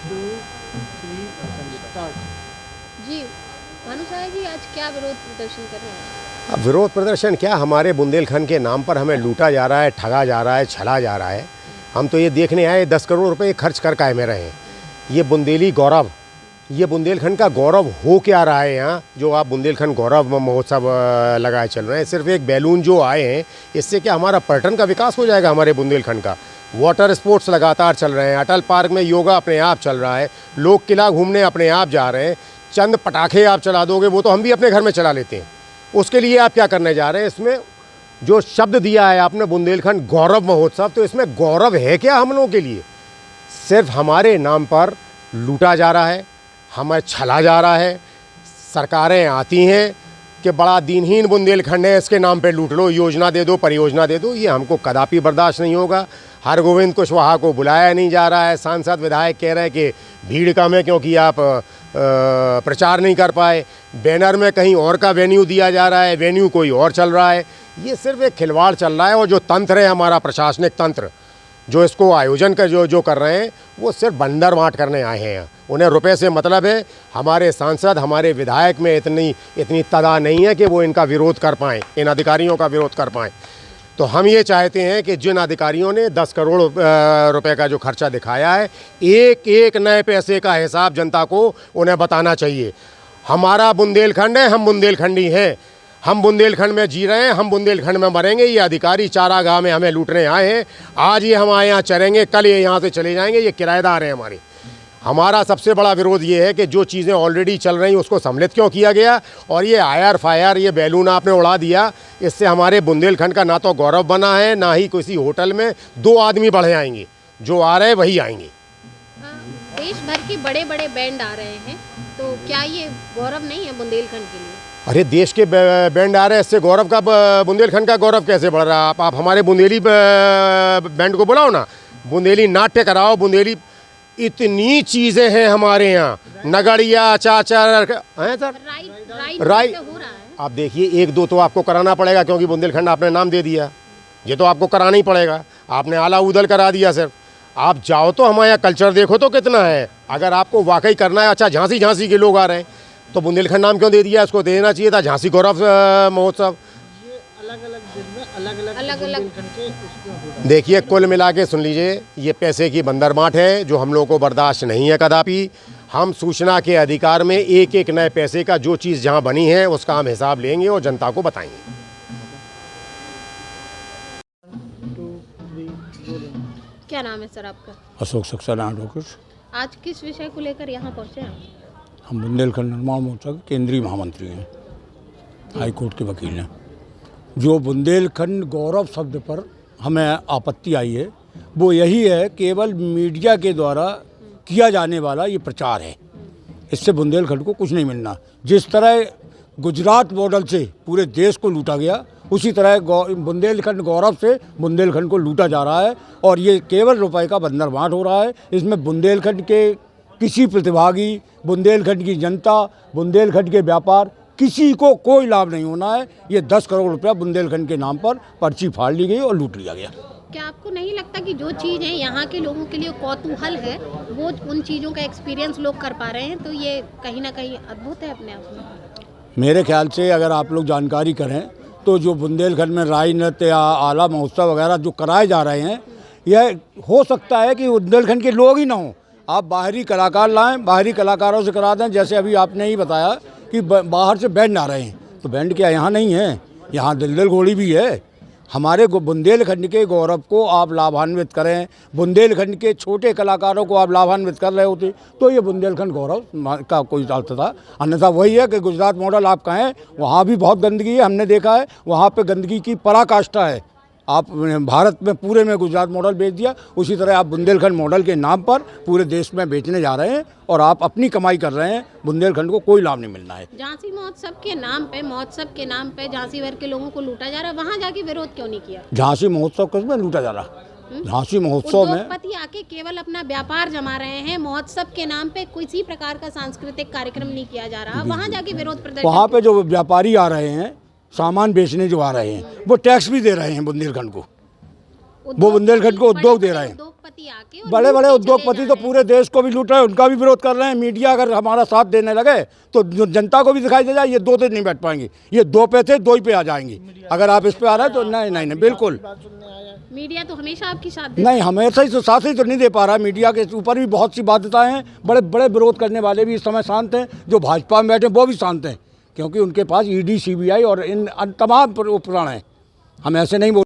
जी, भानु साहब जी आज क्या विरोध प्रदर्शन कर रहे हैं? अब विरोध प्रदर्शन क्या, हमारे बुंदेलखंड के नाम पर हमें लूटा जा रहा है, ठगा जा रहा है, छला जा रहा है। हम तो ये देखने आए 10 करोड़ रुपए खर्च कर काहे में रहे हैं। ये बुंदेली गौरव, ये बुंदेलखंड का गौरव हो क्या रहा है यहाँ, जो आप बुंदेलखंड गौरव महोत्सव लगाए चल रहे हैं। सिर्फ एक बैलून जो आए हैं, इससे क्या हमारा पर्यटन का विकास हो जाएगा हमारे बुंदेलखंड का। वाटर स्पोर्ट्स लगातार चल रहे हैं, अटल पार्क में योगा अपने आप चल रहा है, लोग किला घूमने अपने आप जा रहे हैं। चंद पटाखे आप चला दोगे, वो तो हम भी अपने घर में चला लेते हैं। उसके लिए आप क्या करने जा रहे हैं? इसमें जो शब्द दिया है आपने बुंदेलखंड गौरव महोत्सव, तो इसमें गौरव है क्या हम लोगों के लिए? सिर्फ हमारे नाम पर लूटा जा रहा है, हमें छला जा रहा है। सरकारें आती हैं कि बड़ा दीनहीन बुंदेलखंड है, इसके नाम पे लूट लो, योजना दे दो, परियोजना दे दो। ये हमको कदापि बर्दाश्त नहीं होगा। हरगोविंद कुशवाहा को बुलाया नहीं जा रहा है। सांसद विधायक कह रहे हैं कि भीड़ कम है क्योंकि आप प्रचार नहीं कर पाए। बैनर में कहीं और का वेन्यू दिया जा रहा है, वेन्यू कोई और चल रहा है। ये सिर्फ एक खिलवाड़ चल रहा है। और जो तंत्र है हमारा प्रशासनिक तंत्र, जो इसको आयोजन कर जो कर रहे हैं, वो सिर्फ बंदर बांट करने आए हैं। उन्हें रुपए से मतलब है। हमारे सांसद, हमारे विधायक में इतनी तदा नहीं है कि वो इनका विरोध कर पाएँ, इन अधिकारियों का विरोध कर पाएँ। तो हम ये चाहते हैं कि जिन अधिकारियों ने 10 करोड़ रुपए का जो खर्चा दिखाया है, एक एक नए पैसे का हिसाब जनता को उन्हें बताना चाहिए। हमारा बुंदेलखंड है, हम बुंदेलखंडी हैं, हम बुंदेलखंड में जी रहे हैं, हम बुंदेलखंड में मरेंगे। ये अधिकारी चारागाह में हमें लूटने आए हैं। आज ये हमारे यहाँ चरेंगे, कल ये यहाँ से चले जाएंगे। ये किराएदार हैं हमारे। हमारा सबसे बड़ा विरोध ये है कि जो चीज़ें ऑलरेडी चल रही उसको सम्मिलित क्यों किया गया। और ये आयर फायर, ये बैलून आपने उड़ा दिया, इससे हमारे बुंदेलखंड का ना तो गौरव बना है, ना ही किसी होटल में 2 आदमी बढ़े आएंगे। जो आ रहे हैं वही आएंगे। देश भर के बड़े बड़े बैंड आ रहे हैं, तो क्या ये गौरव नहीं है बुंदेलखंड के लिए? अरे देश के बैंड आ रहे हैं, इससे गौरव का, बुंदेलखंड का गौरव कैसे बढ़ रहा है? आप हमारे बुंदेली बैंड को बुलाओ ना, बुंदेली नाट्य कराओ। बुंदेली इतनी चीज़ें हैं हमारे यहाँ, नगड़िया, चाचर हैं सर, राइट हो रहा है। आप देखिए, 1-2 तो आपको कराना पड़ेगा क्योंकि बुंदेलखंड आपने नाम दे दिया। ये तो आपको कराना ही पड़ेगा। आपने आला उदल करा दिया। सिर्फ आप जाओ तो हमारे यहाँ कल्चर देखो तो कितना है। अगर आपको वाकई करना है, अच्छा झांसी के लोग आ रहे हैं, तो बुंदेलखंड नाम क्यों दे दिया? इसको देना चाहिए था झांसी गौरव महोत्सव। अलग-अलग दिन में अलग-अलग देखिए, कुल मिला के सुन लीजिए, ये पैसे की बंदरबांट है जो हम लोगों को बर्दाश्त नहीं है कदापि। हम सूचना के अधिकार में एक एक नए पैसे का जो चीज़ जहां बनी है उसका हम हिसाब लेंगे और जनता को बताएंगे। क्या नाम है सर आपका? अशोक सक्सेना एडवोकेट। आज किस विषय को लेकर यहाँ पहुँचे हैं? हम बुंदेलखंड निर्माण मोर्चा के केंद्रीय महामंत्री हैं, हाई कोर्ट के वकील हैं। जो बुंदेलखंड गौरव शब्द पर हमें आपत्ति आई है, वो यही है, केवल मीडिया के द्वारा किया जाने वाला ये प्रचार है। इससे बुंदेलखंड को कुछ नहीं मिलना। जिस तरह गुजरात मॉडल से पूरे देश को लूटा गया, उसी तरह बुंदेलखंड गौरव से बुंदेलखंड को लूटा जा रहा है। और ये केवल रुपए का बंदरबांट हो रहा है। इसमें बुंदेलखंड के किसी प्रतिभागी, बुंदेलखंड की जनता, बुंदेलखंड के व्यापार, किसी को कोई लाभ नहीं होना है। ये 10 करोड़ रुपया बुंदेलखंड के नाम पर पर्ची फाड़ ली गई और लूट लिया गया। क्या आपको नहीं लगता कि जो चीज़ है यहाँ के लोगों के लिए कौतूहल है, वो उन चीज़ों का एक्सपीरियंस लोग कर पा रहे हैं, तो ये कहीं ना कहीं अद्भुत है अपने आप में? मेरे ख्याल से अगर आप लोग जानकारी करें तो जो बुंदेलखंड में राई नृत्य या आला महोत्सव वगैरह जो कराए जा रहे हैं, यह हो सकता है कि बुंदेलखंड के लोग ही ना हों। आप बाहरी कलाकार लाएं, बाहरी कलाकारों से करा दें। जैसे अभी आपने ही बताया कि बाहर से बैंड आ रहे हैं, तो बैंड क्या यहाँ नहीं है? यहाँ दिल घोड़ी भी है। हमारे बुंदेलखंड के गौरव को आप लाभान्वित करें, बुंदेलखंड के छोटे कलाकारों को आप लाभान्वित कर रहे होते, तो ये बुंदेलखंड गौरव का कोई अर्थ था। अन्यथा वही है कि गुजरात मॉडल आप कहें, वहाँ भी बहुत गंदगी है, हमने देखा है। वहाँ पे गंदगी की पराकाष्ठा है। आप भारत में पूरे में गुजरात मॉडल बेच दिया, उसी तरह आप बुंदेलखंड मॉडल के नाम पर पूरे देश में बेचने जा रहे हैं और आप अपनी कमाई कर रहे हैं। बुंदेलखंड को कोई लाभ नहीं मिलना है। झांसी महोत्सव के नाम पे झांसी भर के लोगों को लूटा जा रहा है, वहाँ जाके विरोध क्यों नहीं किया? झांसी महोत्सव किसमें लूटा जा रहा? झांसी महोत्सव में उद्योगपति आके केवल अपना व्यापार जमा रहे हैं। महोत्सव के नाम पे किसी प्रकार का सांस्कृतिक कार्यक्रम नहीं किया जा रहा, वहाँ जाके विरोध प्रदर्शन। वहाँ पे जो व्यापारी आ रहे हैं, सामान बेचने जो आ रहे हैं, वो टैक्स भी दे रहे हैं बुंदेलखंड को। वो बुंदेलखंड को उद्योग दे रहे हैं। उद्योगपति आके और बड़े बड़े लूट के उद्योगपति चले तो जा पूरे देश को भी लूट रहे हैं, उनका भी विरोध कर रहे हैं। मीडिया अगर हमारा साथ देने लगे तो जो जनता को भी दिखाई दे जाए, ये दो दिन नहीं बैठ पाएंगे, ये दो पे थे दो ही पे आ जाएंगे। अगर आप इस पे आ रहे हैं तो नहीं नहीं नहीं बिल्कुल मीडिया तो हमेशा आपकी साथ नहीं, हमेशा ही तो साथ ही तो नहीं दे पा रहा है। मीडिया के ऊपर भी बहुत सी बाध्यताएं हैं। बड़े बड़े विरोध करने वाले भी इस समय शांत हैं, जो भाजपा में बैठे वो भी शांत हैं, क्योंकि उनके पास ईडी, सीबीआई और इन तमाम उपकरण हैं। हम ऐसे नहीं बोल